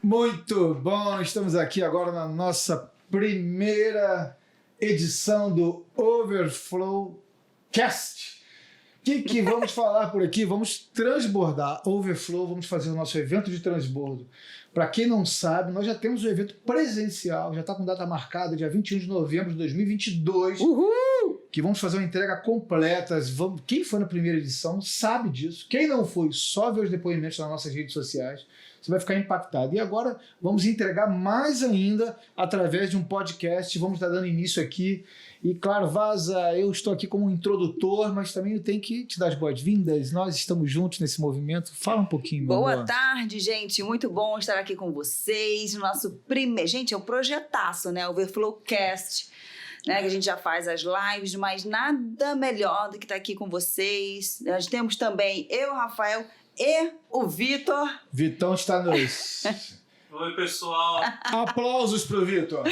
Muito bom, estamos aqui agora na nossa primeira edição do Overflow Cast. O que vamos falar por aqui? Vamos transbordar. Overflow, vamos fazer o nosso evento de transbordo. Para quem não sabe, nós já temos um evento presencial, já está com data marcada, dia 21 de novembro de 2022. Uhul! Que vamos fazer uma entrega completa. Quem foi na primeira edição sabe disso. Quem não foi, só vê os depoimentos nas nossas redes sociais. Você vai ficar impactado. E agora vamos entregar mais ainda através de um podcast. Vamos estar dando início aqui. E claro, Vaza, eu estou aqui como introdutor, mas também eu tenho que te dar as boas-vindas. Nós estamos juntos nesse movimento. Fala um pouquinho, meu Boa amor. tarde, gente. Muito bom estar aqui com vocês. Nosso primeiro... Gente, é um projetaço, né? Overflow Cast. Né, que a gente já faz as lives, mas nada melhor do que estar aqui com vocês. Nós temos também eu, Rafael, e o Vitor. Vitão está nos... Oi, pessoal. Aplausos pro Vitor.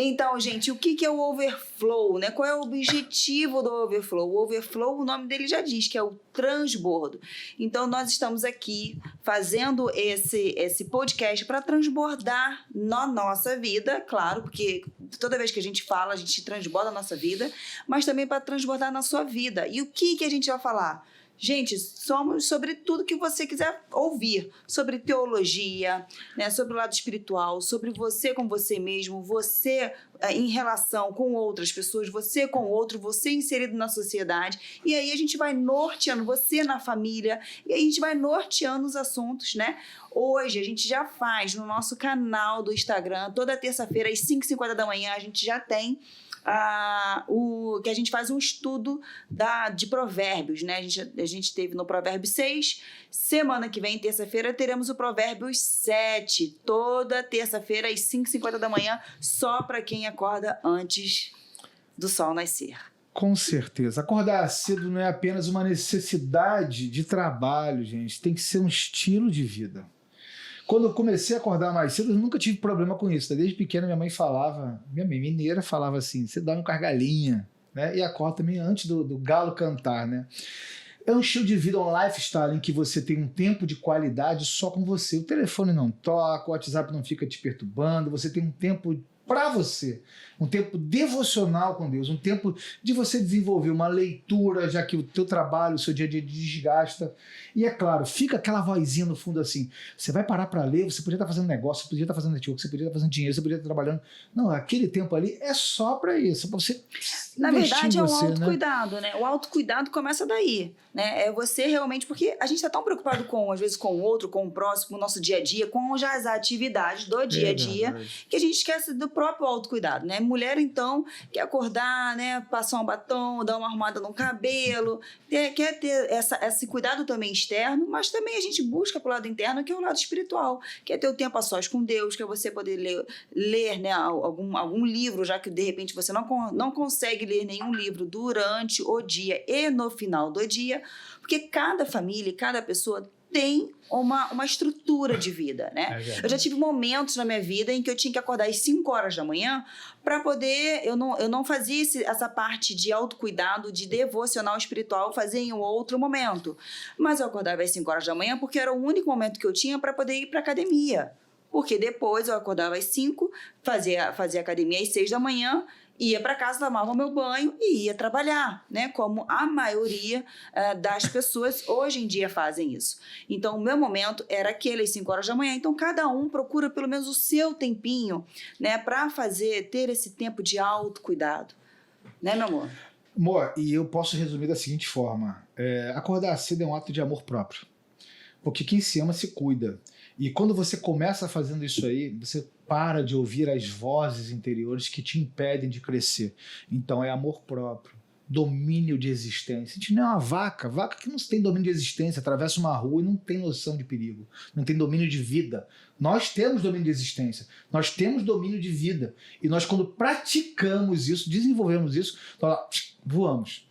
Então, gente, o que é o Overflow, né? Qual é o objetivo do Overflow? O Overflow, o nome dele já diz, que é o transbordo. Então, nós estamos aqui fazendo esse podcast para transbordar na nossa vida, claro, porque toda vez que a gente fala, a gente transborda a nossa vida, mas também para transbordar na sua vida. E o que a gente vai falar? Gente, somos sobre tudo que você quiser ouvir, sobre teologia, né, sobre o lado espiritual, sobre você com você mesmo, você em relação com outras pessoas, você com outro, você inserido na sociedade. E aí a gente vai norteando você na família, e aí a gente vai norteando os assuntos, né? Hoje a gente já faz no nosso canal do Instagram, toda terça-feira às 5h50 da manhã, a gente já tem que a gente faz um estudo de provérbios, né? A gente teve no provérbio 6, semana que vem, terça-feira, teremos o provérbio 7, toda terça-feira às 5h50 da manhã, só para quem acorda antes do sol nascer. Com certeza. Acordar cedo não é apenas uma necessidade de trabalho, gente, tem que ser um estilo de vida. Quando eu comecei a acordar mais cedo, eu nunca tive problema com isso. Desde pequena, minha mãe mineira, falava assim, você dorme com as galinhas, né? E acorda também antes do galo cantar, né? É um estilo de vida, um lifestyle em que você tem um tempo de qualidade só com você. O telefone não toca, o WhatsApp não fica te perturbando, você tem um tempo para você, um tempo devocional com Deus, um tempo de você desenvolver uma leitura, já que o teu trabalho, o seu dia a dia desgasta. E é claro, fica aquela vozinha no fundo assim, você vai parar para ler, você podia estar fazendo negócio, você podia estar fazendo network, você podia estar fazendo dinheiro, você podia estar trabalhando. Não, aquele tempo ali é só para isso, para você na verdade é um autocuidado, né? né? O autocuidado começa daí, né? É você realmente, porque a gente está tão preocupado com, às vezes, com o outro, com o próximo, com o nosso dia a dia, com já as atividades do dia a dia, que a gente esquece do próprio autocuidado, né? Mulher, então, quer acordar, né? Passar um batom, dar uma arrumada no cabelo, quer ter esse cuidado também externo, mas também a gente busca pro lado interno, que é o lado espiritual, que é ter o tempo a sós com Deus, que é você poder ler, né, algum livro, já que de repente você não consegue ler nenhum livro durante o dia e no final do dia, porque cada família, cada pessoa tem uma estrutura de vida, né? Eu já tive momentos na minha vida em que eu tinha que acordar às 5h da manhã para poder... Eu não fazia essa parte de autocuidado, de devocional espiritual, fazia em um outro momento. Mas eu acordava às 5h da manhã porque era o único momento que eu tinha para poder ir para academia. Porque depois eu acordava às 5, fazia academia às 6 da manhã, ia para casa, tomava meu banho e ia trabalhar, né? Como a maioria das pessoas hoje em dia fazem isso. Então, o meu momento era aquele às 5h da manhã. Então, cada um procura pelo menos o seu tempinho, né? Para ter esse tempo de autocuidado. Né, meu amor? Amor, e eu posso resumir da seguinte forma. Acordar cedo é um ato de amor próprio. Porque quem se ama se cuida. E quando você começa fazendo isso aí, você para de ouvir as vozes interiores que te impedem de crescer. Então é amor próprio, domínio de existência. A gente não é uma vaca que não tem domínio de existência, atravessa uma rua e não tem noção de perigo, não tem domínio de vida. Nós temos domínio de existência, nós temos domínio de vida. E nós, quando praticamos isso, desenvolvemos isso, nós voamos.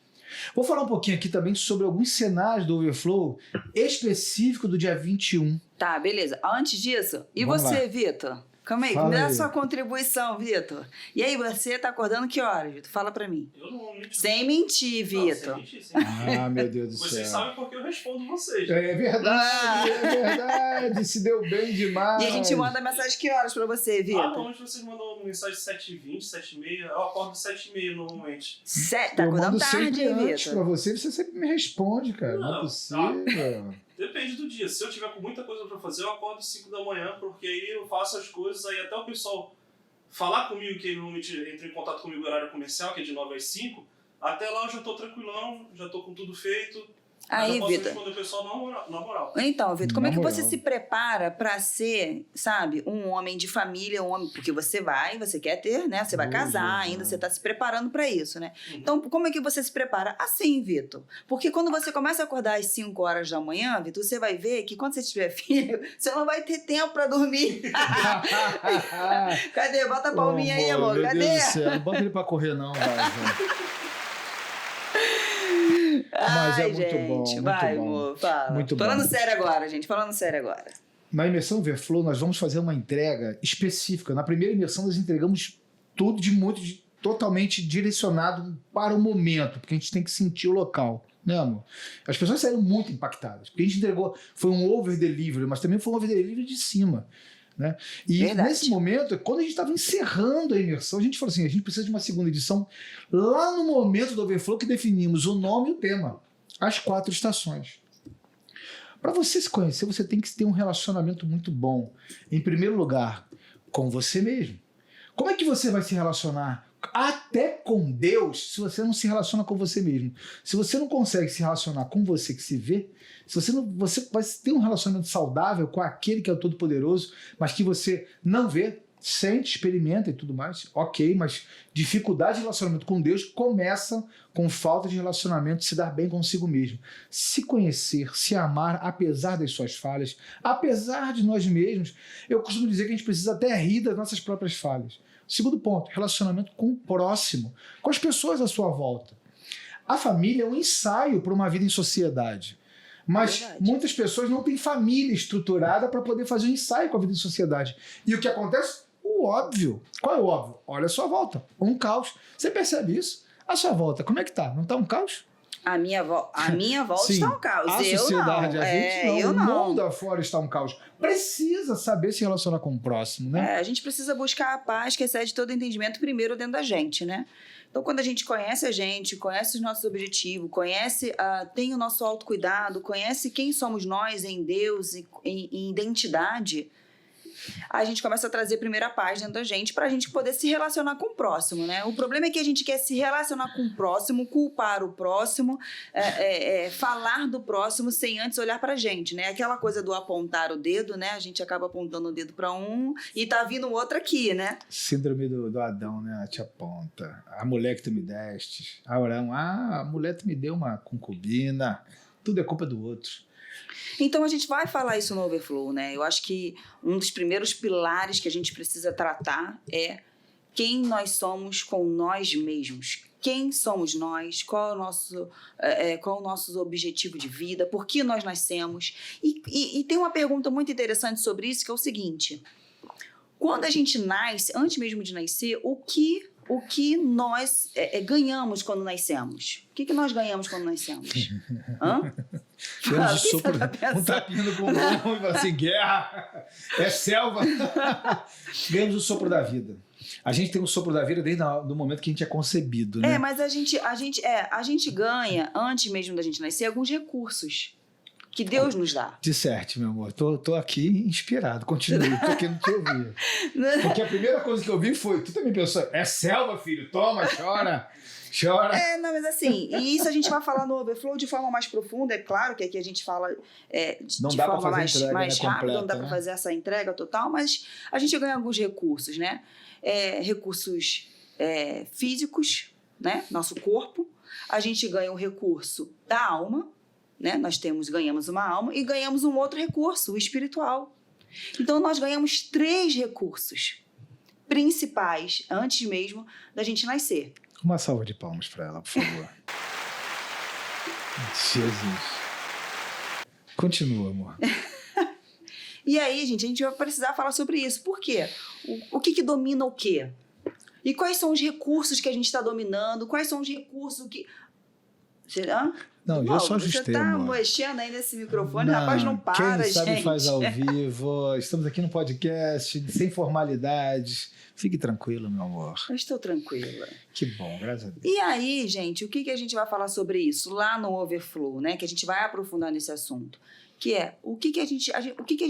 Vou falar um pouquinho aqui também sobre alguns cenários do Overflow específico do dia 21. Tá, beleza. Antes disso, e Vamos você, lá. Vitor? Calma aí, Fala me dá a aí. sua contribuição, Vitor. E aí, você tá acordando que horas, Vitor? Fala pra mim. Eu não menti. Sem mentir, Não, sem Vitor. mentir, sem mentir. Ah, meu Deus do Vocês céu. sabem porque eu respondo vocês. É verdade, é verdade. Se deu bem demais. E a gente manda mensagem que horas pra você, Ah, Vitor? normalmente vocês mandam mensagem 7h20, 7h30. Eu acordo 7h30 normalmente. Tá Eu acordando mando tarde, sempre hein, antes pra Vitor? você, você sempre me responde, cara. Não é Não, possível. Depende do dia. Se eu tiver com muita coisa pra fazer, eu acordo 5 da manhã, porque aí eu faço as coisas, aí até o pessoal falar comigo, que normalmente entra em contato comigo no horário comercial, que é de 9 às 5, até lá eu já tô tranquilão, já tô com tudo feito. Aí, já posso Vitor. responder o pessoal na moral. Então, Vitor, como Na é que moral. você se prepara pra ser, sabe, um homem de família, um homem, porque você quer ter, né? Você vai casar ainda, você tá se preparando pra isso, né? Uhum. Então, como é que você se prepara? Assim, Vitor. Porque quando você começa a acordar às 5 horas da manhã, Vitor, você vai ver que quando você tiver filho, você não vai ter tempo pra dormir. Cadê? Bota a palminha aí, amor. Meu Cadê? Deus do céu. Não bota ele pra correr, não, vai. Mas é Ai, muito gente, bom, muito vai, bom. amor, fala. Muito bom. Falando sério agora, gente, falando sério agora. Na imersão Overflow, nós vamos fazer uma entrega específica. Na primeira imersão, nós entregamos tudo totalmente direcionado para o momento, porque a gente tem que sentir o local. Né, amor? As pessoas saíram muito impactadas, porque a gente entregou, foi um over-delivery, mas também foi um over-delivery de cima. Né? E Verdade. nesse momento, quando a gente estava encerrando a imersão, a gente falou assim, a gente precisa de uma segunda edição lá no momento do Overflow que definimos o nome e o tema, as 4 estações. Para você se conhecer, você tem que ter um relacionamento muito bom. Em primeiro lugar, com você mesmo. Como é que você vai se relacionar até com Deus se você não se relaciona com você mesmo? Se você não consegue se relacionar com você que se vê, se você vai ter um relacionamento saudável com aquele que é o Todo-Poderoso, mas que você não vê, sente, experimenta e tudo mais, ok, mas dificuldade de relacionamento com Deus começa com falta de relacionamento, se dar bem consigo mesmo. Se conhecer, se amar, apesar das suas falhas, apesar de nós mesmos. Eu costumo dizer que a gente precisa até rir das nossas próprias falhas. Segundo ponto, relacionamento com o próximo, com as pessoas à sua volta. A família é um ensaio para uma vida em sociedade. Mas Verdade. muitas pessoas não têm família estruturada para poder fazer um ensaio com a vida em sociedade. E o que acontece? O óbvio. Qual é o óbvio? Olha a sua volta. Um caos. Você percebe isso? A sua volta, como é que tá? Não tá um caos? A minha volta Sim, está um caos. A eu sociedade, não. a gente não. Eu O não. mundo afora está um caos. Precisa saber se relacionar com o próximo, né? A gente precisa buscar a paz que excede todo entendimento primeiro dentro da gente, né? Então, quando a gente, conhece os nossos objetivos, tem o nosso autocuidado, conhece quem somos nós em Deus, em identidade, a gente começa a trazer primeiro a paz dentro da gente para a gente poder se relacionar com o próximo, né? O problema é que a gente quer se relacionar com o próximo, culpar o próximo, falar do próximo sem antes olhar para a gente, né? Aquela coisa do apontar o dedo, né? A gente acaba apontando o dedo para um e tá vindo o outro aqui, né? Síndrome do Adão, né? Te aponta. A mulher que tu me deste. Abraão, a mulher tu me deu uma concubina. Tudo é culpa do outro. Então, a gente vai falar isso no Overflow, né? Eu acho que um dos primeiros pilares que a gente precisa tratar é quem nós somos com nós mesmos. Quem somos nós? Qual é o nosso objetivo de vida? Por que nós nascemos? E tem uma pergunta muito interessante sobre isso, que é o seguinte. Quando a gente nasce, antes mesmo de nascer, o que nós ganhamos quando nascemos? O que nós ganhamos quando nascemos? Hã? Temos O o que sopro, você tá pensando? um tapinha no bumbum e fala assim, guerra, é selva. Ganhamos o sopro da vida. A gente tem o sopro da vida desde o momento que a gente é concebido, né? Mas a gente ganha, antes mesmo da gente nascer, alguns recursos que Deus nos dá. Disserte, meu amor. Tô aqui inspirado. Continue, tô querendo te ouvir. Porque a primeira coisa que eu vi foi, tu também pensou, é selva, filho, toma, chora. Chora. Não, mas assim, e isso a gente vai falar no Overflow de forma mais profunda, é claro que aqui a gente fala Não de dá pra forma fazer entrega, mais né, rápida, completa, não dá né? para fazer essa entrega total, mas a gente ganha alguns recursos, né? Recursos físicos, né? Nosso corpo. A gente ganha o recurso da alma, né? Ganhamos uma alma e ganhamos um outro recurso, o espiritual. Então, nós ganhamos 3 recursos principais antes mesmo da gente nascer. Uma salva de palmas para ela, por favor. Jesus. Continua, amor. E aí, gente, a gente vai precisar falar sobre isso. Por quê? O que domina o quê? E quais são os recursos que a gente está dominando? Quais são os recursos que... Será? Não, eu só ajustei, você tá amor. mexendo aí nesse microfone, rapaz, não para, quem sabe gente. faz ao vivo. Estamos aqui no podcast, sem formalidades. Fique tranquilo, meu amor. Eu estou tranquila. Que bom, graças a Deus. E aí, gente, o que a gente vai falar sobre isso lá no Overflow, né? Que a gente vai aprofundar nesse assunto. Que é o que a gente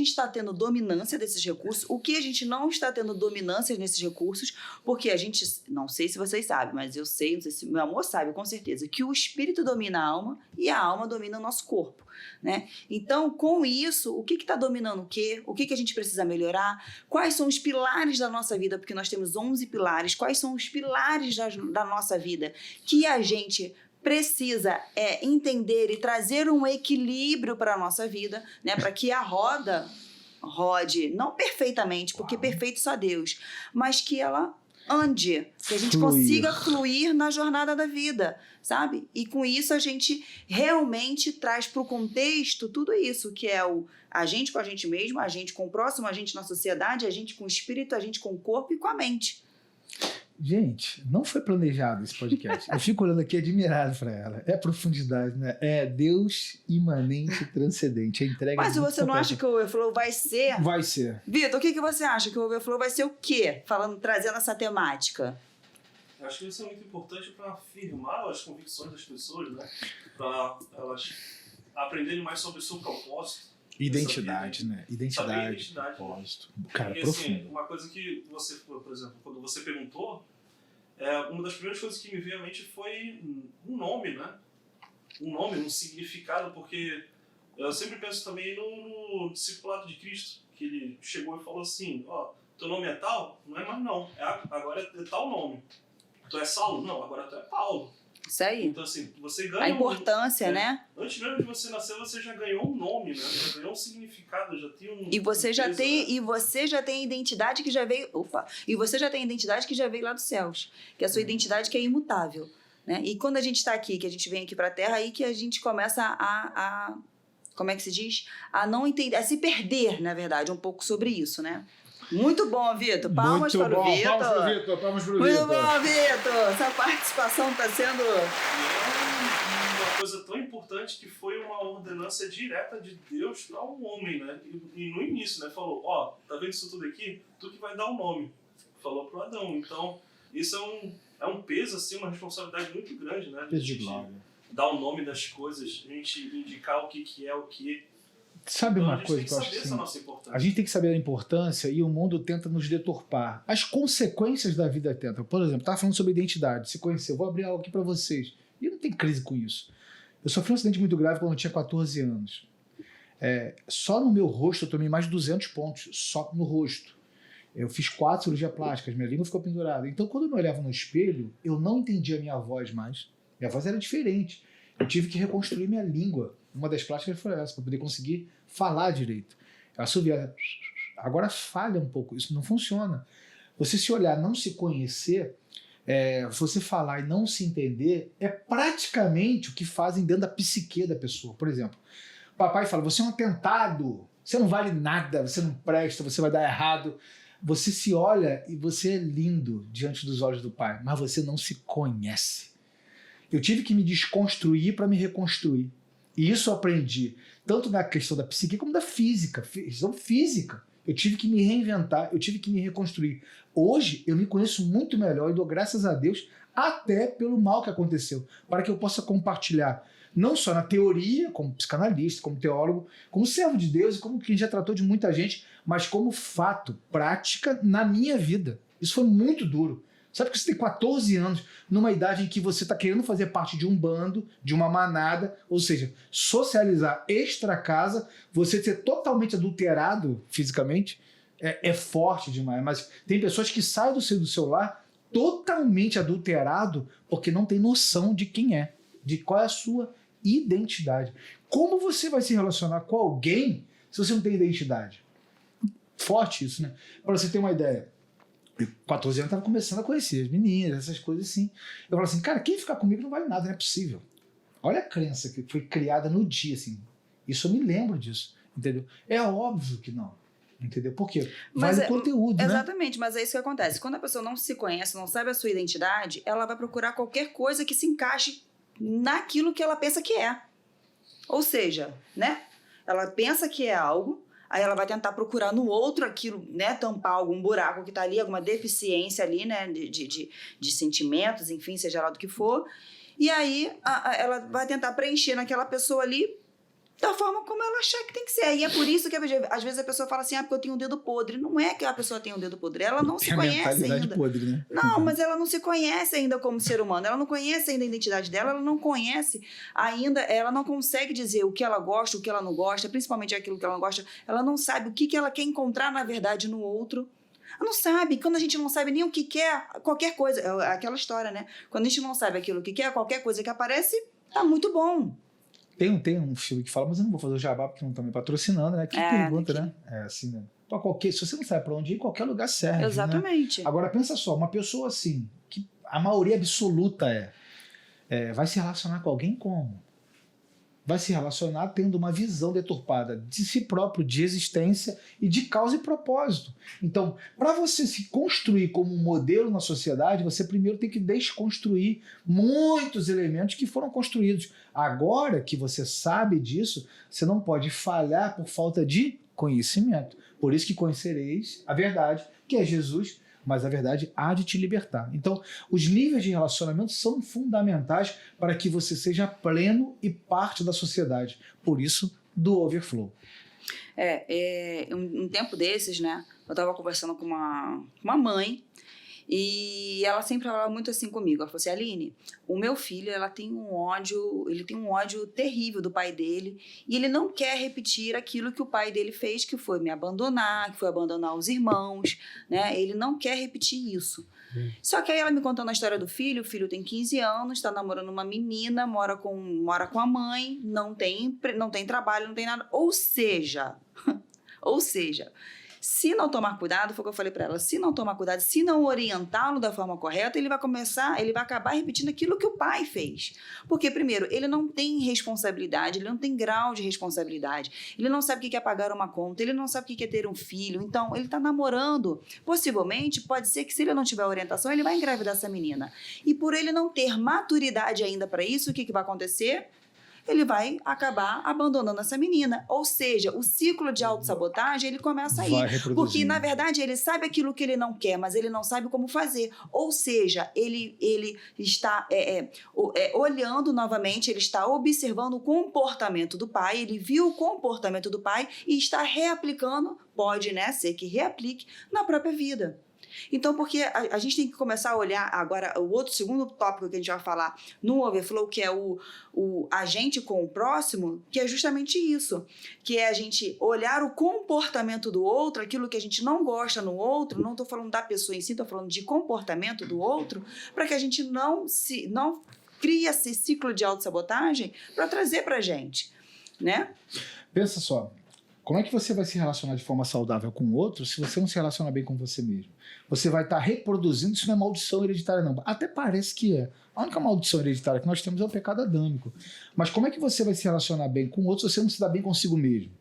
está tendo dominância desses recursos, o que a gente não está tendo dominância nesses recursos, porque a gente, não sei se vocês sabem, mas eu sei, não sei se meu amor sabe, com certeza, que o espírito domina a alma e a alma domina o nosso corpo, né? Então, com isso, o que está dominando o quê? O que a gente precisa melhorar? Quais são os pilares da nossa vida? Porque nós temos 11 pilares. Quais são os pilares da nossa vida que a gente precisa entender e trazer um equilíbrio para a nossa vida, né? Para que a roda rode, não perfeitamente, porque perfeito só Deus, mas que ela ande, que a gente consiga fluir na jornada da vida, sabe? E com isso a gente realmente traz para o contexto tudo isso, que é a gente com a gente mesmo, a gente com o próximo, a gente na sociedade, a gente com o espírito, a gente com o corpo e com a mente. Gente, não foi planejado esse podcast. Eu fico olhando aqui admirado para ela. É profundidade, né? É Deus imanente, transcendente. A entrega. Mas você não acha que o Overflow vai ser? Vai ser. Vitor, o que você acha? Que o Overflow vai ser o quê? Trazendo essa temática. Eu acho que isso é muito importante para afirmar as convicções das pessoas, né? Para elas aprenderem mais sobre o seu propósito. Identidade, né? Identidade, identidade, propósito. Cara, porque, profundo. assim, uma coisa que você, por exemplo, quando você perguntou, uma das primeiras coisas que me veio à mente foi um nome, né? Um nome, um significado, porque eu sempre penso também no discipulado de Cristo, que ele chegou e falou assim, teu nome é tal? Não é mais não, agora é tal nome. Tu é Saulo? Não, agora tu é Paulo. Isso aí. Então, assim, você ganha a importância, né? Antes mesmo de você nascer, você já ganhou um nome, né? Já ganhou um significado, já tem um... E você já peso, tem, né? e você já tem a identidade que já veio... E você já tem a identidade que já veio lá dos céus. Que é a sua identidade que é imutável. Né? E quando a gente está aqui, que a gente vem aqui para a Terra, aí que a gente começa a... Como é que se diz? A não entender, a se perder, na verdade, um pouco sobre isso, né? Muito bom, Vitor. Palmas para o Vitor. Palmas para o Vitor. Palmas para o Muito Vitor. bom, Vitor. Essa participação está sendo... Uma coisa tão importante que foi uma ordenança direta de Deus para o homem, né? E no início, né? Falou, tá vendo isso tudo aqui? Tu que vai dar o nome. Falou para o Adão. Então, isso é um peso, assim, uma responsabilidade muito grande, né? Peso de glória. Dar o nome das coisas, a gente indicar o que é o que... Sabe Então, uma coisa que eu acho assim? A gente tem que saber a importância e o mundo tenta nos deturpar. As consequências da vida tentam. Por exemplo, estava falando sobre identidade, se conhecer. Eu vou abrir algo aqui para vocês. E eu não tenho crise com isso. Eu sofri um acidente muito grave quando eu tinha 14 anos. Só no meu rosto eu tomei mais de 200 pontos. Só no rosto. Eu fiz 4 cirurgias plásticas, minha língua ficou pendurada. Então, quando eu me olhava no espelho, eu não entendia a minha voz mais. Minha voz era diferente. Eu tive que reconstruir minha língua. Uma das plásticas foi essa, para poder conseguir falar direito. Eu assovia. Agora falha um pouco, isso não funciona. Você se olhar, não se conhecer, você falar e não se entender, é praticamente o que fazem dentro da psique da pessoa. Por exemplo, o papai fala, você é um atentado, você não vale nada, você não presta, você vai dar errado. Você se olha e você é lindo diante dos olhos do pai, mas você não se conhece. Eu tive que me desconstruir para me reconstruir. E isso eu aprendi, tanto na questão da psique como da física. Questão física. Eu tive que me reinventar, eu tive que me reconstruir. Hoje eu me conheço muito melhor e dou graças a Deus até pelo mal que aconteceu, para que eu possa compartilhar, não só na teoria, como psicanalista, como teólogo, como servo de Deus e como quem já tratou de muita gente, mas como fato, prática na minha vida. Isso foi muito duro. Sabe que você tem 14 anos, numa idade em que você está querendo fazer parte de um bando, de uma manada, ou seja, socializar extra casa, você ser totalmente adulterado fisicamente, é forte demais. Mas tem pessoas que saem do seu lar totalmente adulterado porque não tem noção de quem é, de qual é a sua identidade. Como você vai se relacionar com alguém se você não tem identidade? Forte isso, né? Para você ter uma ideia. 14 anos eu estava começando a conhecer as meninas, essas coisas assim. Eu falo assim, cara, quem ficar comigo não vale nada, não é possível. Olha a crença que foi criada no dia, assim. Isso eu me lembro disso, entendeu? É óbvio que não. Entendeu? Por quê? Mas Vale o conteúdo, né? Exatamente, mas é isso que acontece. Quando a pessoa não se conhece, não sabe a sua identidade, ela vai procurar qualquer coisa que se encaixe naquilo que ela pensa que é. Ou seja, né? Ela pensa que é algo, aí ela vai tentar procurar no outro aquilo, né? Tampar algum buraco que está ali, alguma deficiência ali, né? De sentimentos, enfim, seja lá do que for. E aí ela vai tentar preencher naquela pessoa ali da forma como ela achar que tem que ser. E é por isso que às vezes a pessoa fala assim, porque eu tenho um dedo podre. Não é que a pessoa tem um dedo podre, ela não se conhece ainda. Podre, né? Não, mas ela não se conhece ainda como ser humano, ela não conhece ainda a identidade dela, ela não conhece ainda, ela não consegue dizer o que ela gosta, o que ela não gosta, principalmente aquilo que ela não gosta, ela não sabe o que ela quer encontrar na verdade no outro. Ela não sabe, quando a gente não sabe nem o que quer, qualquer coisa, é aquela história, né? Quando a gente não sabe aquilo que quer, qualquer coisa que aparece, tá muito bom. Tem um filme que fala, mas eu não vou fazer o jabá porque não estão me patrocinando, né? Que pergunta, né? É assim, né? Se você não sabe para onde ir, qualquer lugar serve. Exatamente. Né? Agora, pensa só, uma pessoa assim, que a maioria absoluta vai se relacionar com alguém como? Vai se relacionar tendo uma visão deturpada de si próprio, de existência e de causa e propósito. Então, para você se construir como um modelo na sociedade, você primeiro tem que desconstruir muitos elementos que foram construídos. Agora que você sabe disso, você não pode falhar por falta de conhecimento. Por isso que conhecereis a verdade, que é Jesus, mas a verdade há de te libertar. Então, os níveis de relacionamento são fundamentais para que você seja pleno e parte da sociedade. Por isso, do overflow. Um tempo desses, né? Eu estava conversando com uma mãe e ela sempre falava muito assim comigo. Ela falou assim, Aline, o meu filho, ele tem um ódio terrível do pai dele e ele não quer repetir aquilo que o pai dele fez, que foi me abandonar, que foi abandonar os irmãos, né? Ele não quer repetir isso. Só que aí ela me contando a história do filho, o filho tem 15 anos, está namorando uma menina, mora com a mãe, não tem trabalho, não tem nada. Ou seja, se não tomar cuidado, foi o que eu falei para ela, se não tomar cuidado, se não orientá-lo da forma correta, ele vai acabar repetindo aquilo que o pai fez. Porque, primeiro, ele não tem responsabilidade, ele não tem grau de responsabilidade, ele não sabe o que é pagar uma conta, ele não sabe o que é ter um filho, então ele está namorando. Possivelmente, pode ser que se ele não tiver orientação, ele vai engravidar essa menina. E por ele não ter maturidade ainda para isso, o que vai acontecer? Ele vai acabar abandonando essa menina. Ou seja, o ciclo de autossabotagem, ele começa aí. Porque, na verdade, ele sabe aquilo que ele não quer, mas ele não sabe como fazer. Ou seja, ele está olhando novamente, ele está observando o comportamento do pai, ele viu o comportamento do pai e está reaplicando, pode, né, ser que reaplique na própria vida. Então, porque a gente tem que começar a olhar agora o outro segundo tópico que a gente vai falar no overflow, que é o agente com o próximo, que é justamente isso, que é a gente olhar o comportamento do outro, aquilo que a gente não gosta no outro, não estou falando da pessoa em si, estou falando de comportamento do outro, para que a gente não crie esse ciclo de autossabotagem para trazer para a gente, né? Pensa só, como é que você vai se relacionar de forma saudável com o outro se você não se relaciona bem com você mesmo? Você vai estar reproduzindo, isso não é maldição hereditária não, até parece que é. A única maldição hereditária que nós temos é o pecado adâmico. Mas como é que você vai se relacionar bem com o outro se você não se dá bem consigo mesmo?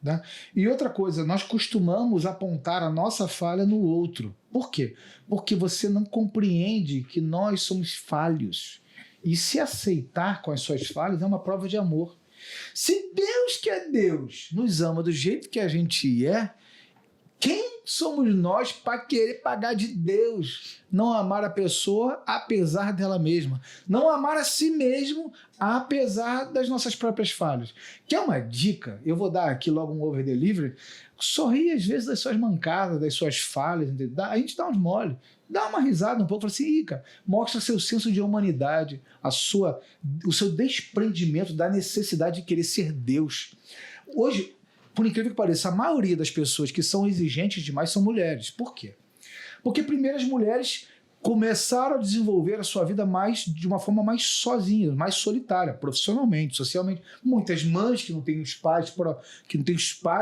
Né? E outra coisa, nós costumamos apontar a nossa falha no outro. Por quê? Porque você não compreende que nós somos falhos. E se aceitar com as suas falhas é uma prova de amor. Se Deus, que é Deus, nos ama do jeito que a gente é, quem somos nós para querer pagar de Deus? Não amar a pessoa apesar dela mesma. Não amar a si mesmo apesar das nossas próprias falhas. Quer uma dica? Eu vou dar aqui logo um over delivery. Sorri às vezes das suas mancadas, das suas falhas. Entendeu? A gente dá uns mole. Dá uma risada um pouco, fala assim, cara, mostra seu senso de humanidade, o seu desprendimento da necessidade de querer ser Deus. Hoje, por incrível que pareça, a maioria das pessoas que são exigentes demais são mulheres. Por quê? Porque primeiro as mulheres começaram a desenvolver a sua vida de uma forma mais sozinha, mais solitária, profissionalmente, socialmente. Muitas mães que não têm os pais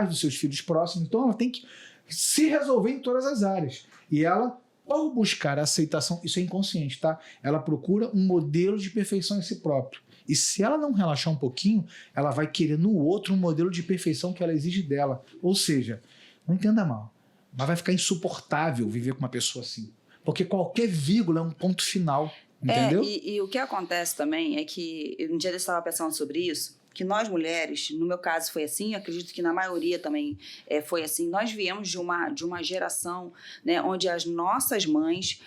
dos seus filhos próximos, então ela tem que se resolver em todas as áreas. E ela, ao buscar a aceitação, isso é inconsciente, tá? Ela procura um modelo de perfeição em si próprio. E se ela não relaxar um pouquinho, ela vai querer no outro um modelo de perfeição que ela exige dela. Ou seja, Não entenda mal. Mas vai ficar insuportável viver com uma pessoa assim. Porque qualquer vírgula é um ponto final. Entendeu? E o que acontece também é que, um dia eu estava pensando sobre isso, que nós mulheres, no meu caso foi assim, acredito que na maioria também foi assim, nós viemos de uma geração, né, onde as nossas mães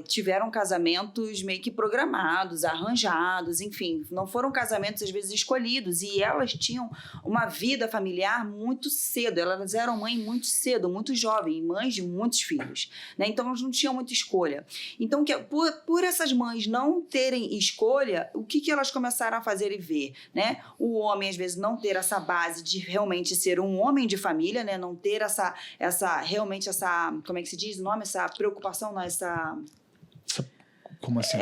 tiveram casamentos meio que programados, arranjados, enfim, não foram casamentos às vezes escolhidos, e elas tinham uma vida familiar muito cedo, elas eram mães muito cedo, muito jovens, mães de muitos filhos, né, então elas não tinham muita escolha. Então, por essas mães não terem escolha, o que elas começaram a fazer e ver, né? O homem, às vezes, não ter essa base de realmente ser um homem de família, né? Não ter realmente essa, como é que se diz o nome? Essa preocupação, não, como assim?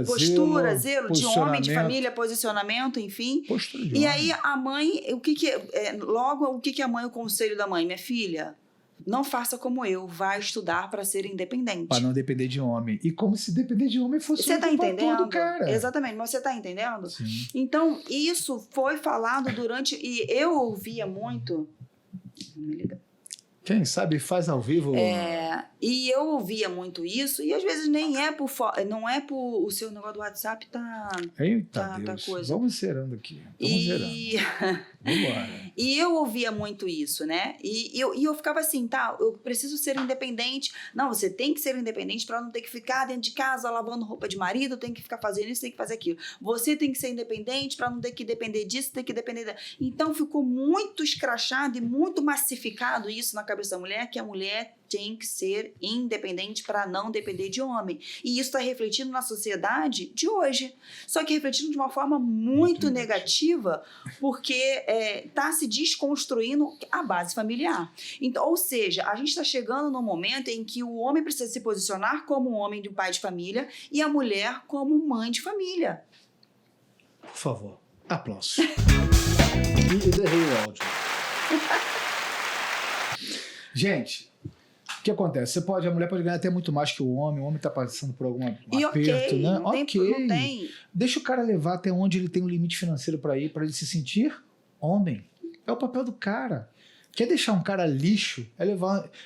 Postura, zelo de homem de família, posicionamento, enfim. Postura de e homem. aí a mãe, o que a mãe, o conselho da mãe? Minha filha, não faça como eu, vá estudar para ser independente. Para não depender de homem. E como se depender de homem fosse você tá entendendo? Todo, cara. Exatamente, mas você tá entendendo? Sim. Então, isso foi falado durante... E eu ouvia muito... Me liga. Quem sabe faz ao vivo. E eu ouvia muito isso, e às vezes nem não é por o seu negócio do WhatsApp Eita Deus. Coisa. Vamos zerando aqui. Vambora. E eu ouvia muito isso, né? E eu ficava assim, tá, eu preciso ser independente. Não, você tem que ser independente para não ter que ficar dentro de casa lavando roupa de marido, tem que ficar fazendo isso, tem que fazer aquilo. Você tem que ser independente para não ter que depender disso, tem que depender... Então ficou muito escrachado e muito massificado isso na cabeça da mulher, que a mulher tem que ser independente para não depender de homem. E isso está refletindo na sociedade de hoje. Só que refletindo de uma forma muito negativa, porque está se desconstruindo a base familiar. Então, ou seja, a gente está chegando num momento em que o homem precisa se posicionar como um homem de pai de família e a mulher como mãe de família. Por favor, aplausos. E derrei o áudio. Gente... O que acontece? A mulher pode ganhar até muito mais que o homem está passando por algum aperto, né? Não tem. Deixa o cara levar até onde ele tem um limite financeiro para ir, para ele se sentir homem. É o papel do cara. Quer deixar um cara lixo,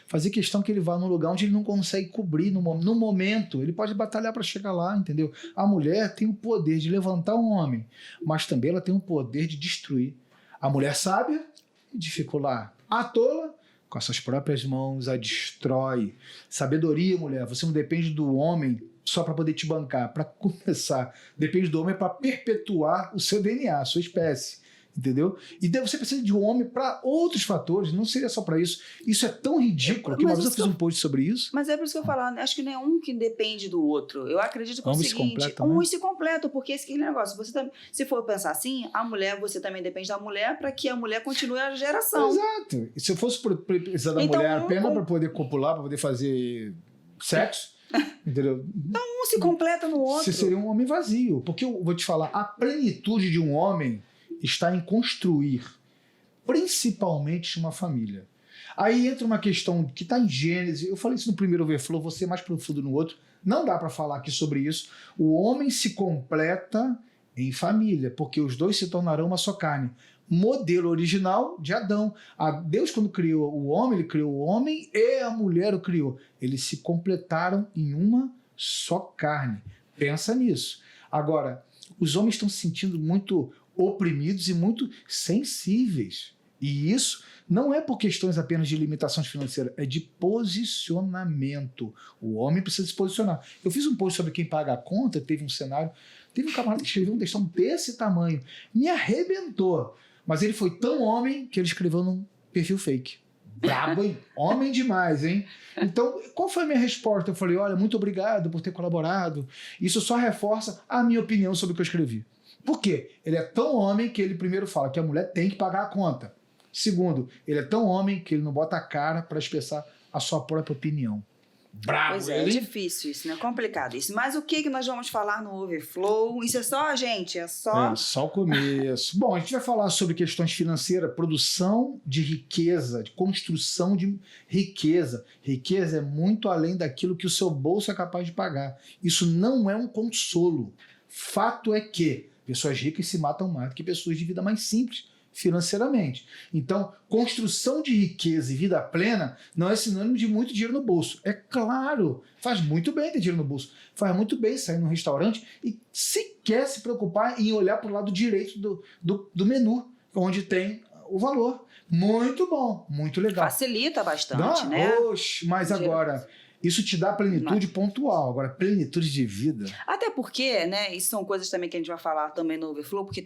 fazer questão que ele vá num lugar onde ele não consegue cobrir no momento. Ele pode batalhar para chegar lá, entendeu? A mulher tem o poder de levantar um homem, mas também ela tem o poder de destruir. A mulher sábia, dificular. A tola, com as suas próprias mãos, a destrói. Sabedoria, mulher. Você não depende do homem só para poder te bancar. Para começar, depende do homem para perpetuar o seu DNA, a sua espécie. Entendeu? E daí você precisa de um homem para outros fatores, não seria só para isso. Isso é tão ridículo que uma vez eu fiz um post sobre isso. Mas é por isso que eu falo, acho que não é um que depende do outro. Eu acredito que é o seguinte, se completam, porque esse negócio, se for pensar assim, a mulher, você também depende da mulher para que a mulher continue a geração. Exato. E se eu fosse precisar da mulher apenas para poder copular, para poder fazer sexo, entendeu? Então um se completa no outro. Você seria um homem vazio. Porque eu vou te falar, a plenitude de um homem está em construir, principalmente uma família. Aí entra uma questão que está em Gênesis, eu falei isso no primeiro overflow, vou ser mais profundo no outro, não dá para falar aqui sobre isso. O homem se completa em família, porque os dois se tornarão uma só carne. Modelo original de Adão. Deus, quando criou o homem, ele criou o homem e a mulher o criou. Eles se completaram em uma só carne. Pensa nisso. Agora, os homens estão se sentindo muito oprimidos e muito sensíveis. E isso não é por questões apenas de limitações financeiras, é de posicionamento. O homem precisa se posicionar. Eu fiz um post sobre quem paga a conta, teve um cenário, teve um camarada que escreveu um textão desse tamanho, me arrebentou, mas ele foi tão homem que ele escreveu num perfil fake. Brabo, hein? Homem demais, hein? Então, qual foi a minha resposta? Eu falei, olha, muito obrigado por ter colaborado. Isso só reforça a minha opinião sobre o que eu escrevi. Por quê? Ele é tão homem que ele primeiro fala que a mulher tem que pagar a conta. Segundo, ele é tão homem que ele não bota a cara para expressar a sua própria opinião. Bravo, pois é, é difícil isso, né? Complicado isso. Mas o que nós vamos falar no Overflow? Isso é só, gente? É só o começo. Bom, a gente vai falar sobre questões financeiras, produção de riqueza, de construção de riqueza. Riqueza é muito além daquilo que o seu bolso é capaz de pagar. Isso não é um consolo. Fato é que pessoas ricas se matam mais do que pessoas de vida mais simples financeiramente. Então, construção de riqueza e vida plena não é sinônimo de muito dinheiro no bolso. É claro, faz muito bem ter dinheiro no bolso. Faz muito bem sair num restaurante e sequer se preocupar em olhar para o lado direito do menu, onde tem o valor. Muito bom, muito legal. Facilita bastante, né? Oxe, mas agora, isso te dá plenitude pontual. Agora, plenitude de vida. Até porque, né, isso são coisas também que a gente vai falar também no Overflow, porque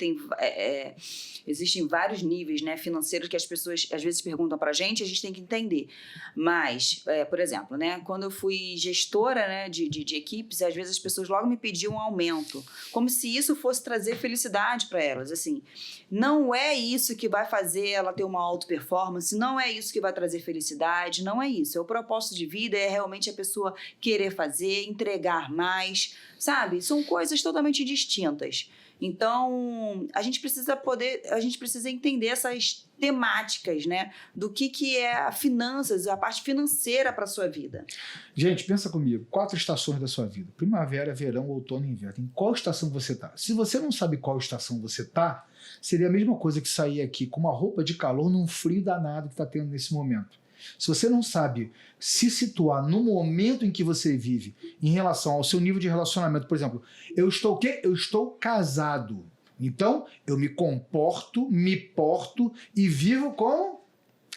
existem vários níveis, né, financeiros que as pessoas às vezes perguntam pra gente, a gente tem que entender. Mas, por exemplo, né, quando eu fui gestora, né, de equipes, às vezes as pessoas logo me pediam um aumento, como se isso fosse trazer felicidade para elas. Assim, não é isso que vai fazer ela ter uma alta performance, não é isso que vai trazer felicidade, não é isso. É o propósito de vida, é realmente a pessoa querer fazer, entregar mais, sabe? São coisas totalmente distintas. Então, a gente precisa entender essas temáticas, né? Do que é a finanças, a parte financeira para a sua vida. Gente, pensa comigo, 4 estações da sua vida: primavera, verão, outono e inverno. Em qual estação você está? Se você não sabe qual estação você está, seria a mesma coisa que sair aqui com uma roupa de calor num frio danado que está tendo nesse momento. Se você não sabe se situar no momento em que você vive em relação ao seu nível de relacionamento, por exemplo, eu estou o quê? Eu estou casado. Então, eu me comporto, me porto e vivo como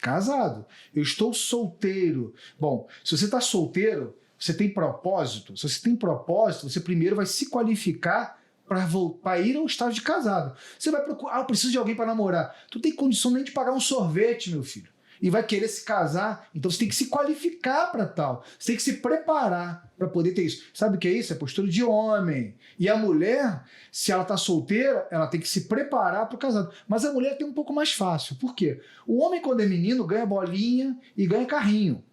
casado. Eu estou solteiro. Bom, se você está solteiro, você tem propósito. Se você tem propósito, você primeiro vai se qualificar para ir ao estado de casado. Você vai procurar, eu preciso de alguém para namorar. Tu tem condição nem de pagar um sorvete, meu filho. E vai querer se casar, então você tem que se qualificar para tal. Você tem que se preparar para poder ter isso. Sabe o que é isso? É postura de homem. E a mulher, se ela está solteira, ela tem que se preparar para o casado. Mas a mulher tem um pouco mais fácil. Por quê? O homem, quando é menino, ganha bolinha e ganha carrinho.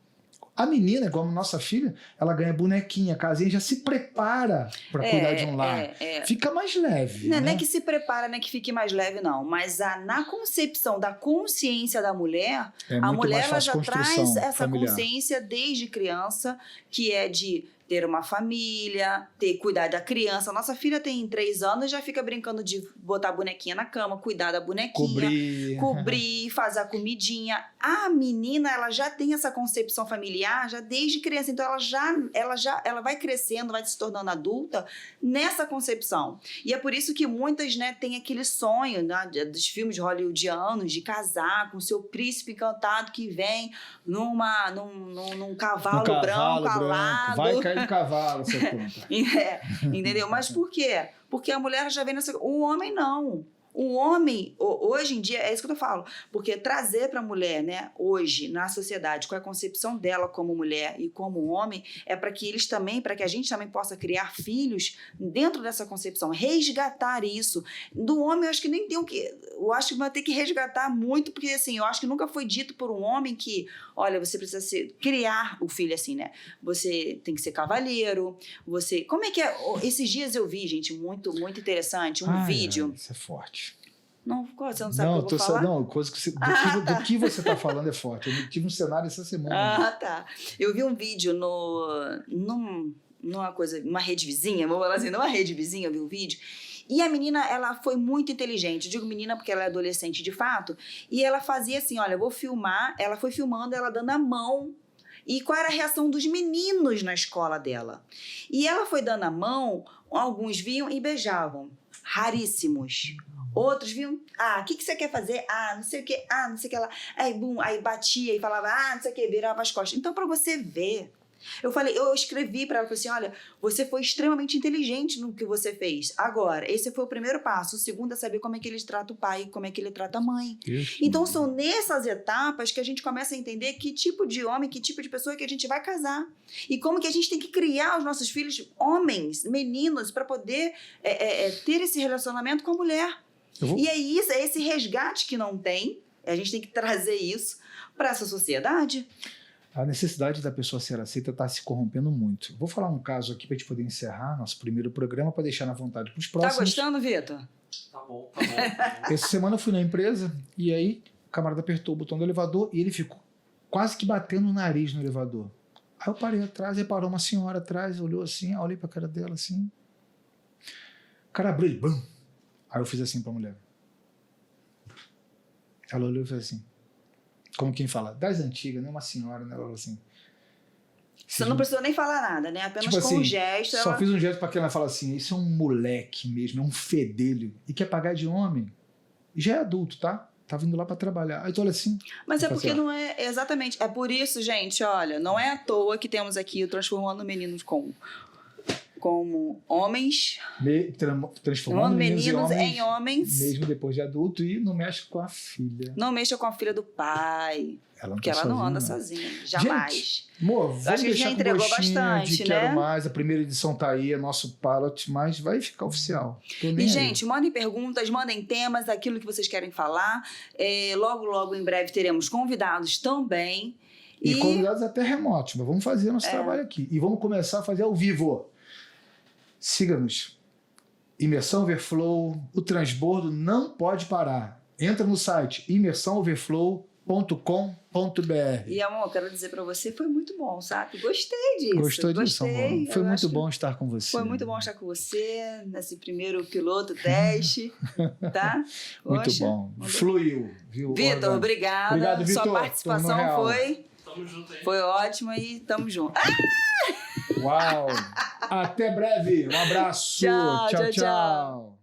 A menina, igual a nossa filha, ela ganha bonequinha, casinha, já se prepara para cuidar de um lar. Fica mais leve. Não é que se prepara, não é que fique mais leve, não. Mas na concepção da consciência da mulher, a mulher ela já traz essa familiar. Consciência desde criança, que é de ter uma família, cuidar da criança. Nossa filha tem 3 anos e já fica brincando de botar a bonequinha na cama, cuidar da bonequinha, cobrir, fazer a comidinha. A menina, ela já tem essa concepção familiar já desde criança. Então, ela vai crescendo, vai se tornando adulta nessa concepção. E é por isso que muitas, né, têm aquele sonho, né, dos filmes hollywoodianos de casar com o seu príncipe encantado que vem num cavalo branco alado. Vai cair no cavalo, você conta. Entendeu? Mas por quê? Porque a mulher já vem nessa... O homem não. O homem, hoje em dia, é isso que eu falo, porque trazer para a mulher, né, hoje, na sociedade, com a concepção dela como mulher e como homem, é para que eles também, para que a gente também possa criar filhos dentro dessa concepção, resgatar isso. Do homem, eu acho que nem tem o que... Eu acho que vai ter que resgatar muito, porque, assim, eu acho que nunca foi dito por um homem que, olha, você precisa criar o filho assim, né? Você tem que ser cavalheiro, você... Como é que é? Esses dias eu vi, gente, muito, muito interessante, um vídeo... Isso é forte. Não, você não sabe o que eu vou falar? Não, coisa que do que você está falando é forte. Eu tive um cenário essa semana. Tá. Eu vi um vídeo numa rede vizinha, vamos falar assim, numa rede vizinha, eu vi um vídeo, e a menina, ela foi muito inteligente. Eu digo menina porque ela é adolescente de fato, e ela fazia assim, olha, eu vou filmar, ela foi filmando, ela dando a mão, e qual era a reação dos meninos na escola dela. E ela foi dando a mão, alguns vinham e beijavam, raríssimos. Outros viam, o que você quer fazer? Não sei o que, não sei o que lá. Aí batia e falava, não sei o que, virava as costas. Então, para você ver, eu escrevi para ela, falei assim, olha, você foi extremamente inteligente no que você fez. Agora, esse foi o primeiro passo. O segundo é saber como é que ele trata o pai, como é que ele trata a mãe. Isso. Então, são nessas etapas que a gente começa a entender que tipo de homem, que tipo de pessoa que a gente vai casar. E como que a gente tem que criar os nossos filhos, homens, meninos, para poder ter esse relacionamento com a mulher. E é isso, é esse resgate que não tem. A gente tem que trazer isso para essa sociedade. A necessidade da pessoa ser aceita está se corrompendo muito. Vou falar um caso aqui para a gente poder encerrar nosso primeiro programa, para deixar na vontade para os próximos. Tá gostando, Vitor? Tá bom. Essa semana eu fui na empresa e aí o camarada apertou o botão do elevador e ele ficou quase que batendo o nariz no elevador. Aí eu parei atrás e parou uma senhora atrás, olhou assim, olhei para a cara dela assim. O cara abriu e bum. Aí eu fiz assim para a mulher. Ela olhou e falou assim, como quem fala, das antigas, né? Uma senhora, né? Ela falou assim... Você não precisou nem falar nada, né? Apenas tipo com assim, um gesto. Só ela... fiz um gesto pra que ela fala assim, isso é um moleque mesmo, é um fedelho, e quer pagar de homem. E já é adulto, tá? Tá vindo lá pra trabalhar. Aí tu olha assim... Mas é porque assim, não é... Exatamente. É por isso, gente, olha, não é à toa que temos aqui o Transformando Meninos como homens... Transformando meninos em homens. Mesmo depois de adulto, e não mexe com a filha. Não mexa com a filha do pai. Porque ela não anda sozinha. Jamais. Gente, amor, vamos acho que a gente deixar já entregou com gostinho bastante, de né? Quero Mais. A primeira edição tá aí, é nosso pilot, mas vai ficar oficial. E, gente, mandem perguntas, mandem temas, aquilo que vocês querem falar. Logo, logo, em breve, teremos convidados também. E convidados até remotos, mas vamos fazer nosso trabalho aqui. E vamos começar a fazer ao vivo. Siga-nos. Imersão Overflow, o transbordo não pode parar. Entra no site imersãooverflow.com.br. E, amor, quero dizer pra você, foi muito bom, sabe? Gostei disso. Gostou disso, amor? Foi muito bom estar com você. Foi muito bom estar com você nesse primeiro piloto teste, tá? Muito bom. Fluiu, viu? Vitor, obrigada. Obrigado, Vitor. Sua participação Tamo junto aí. foi ótima e tamo junto. Uau! Até breve. Um abraço. Tchau, Tchau, tchau, tchau.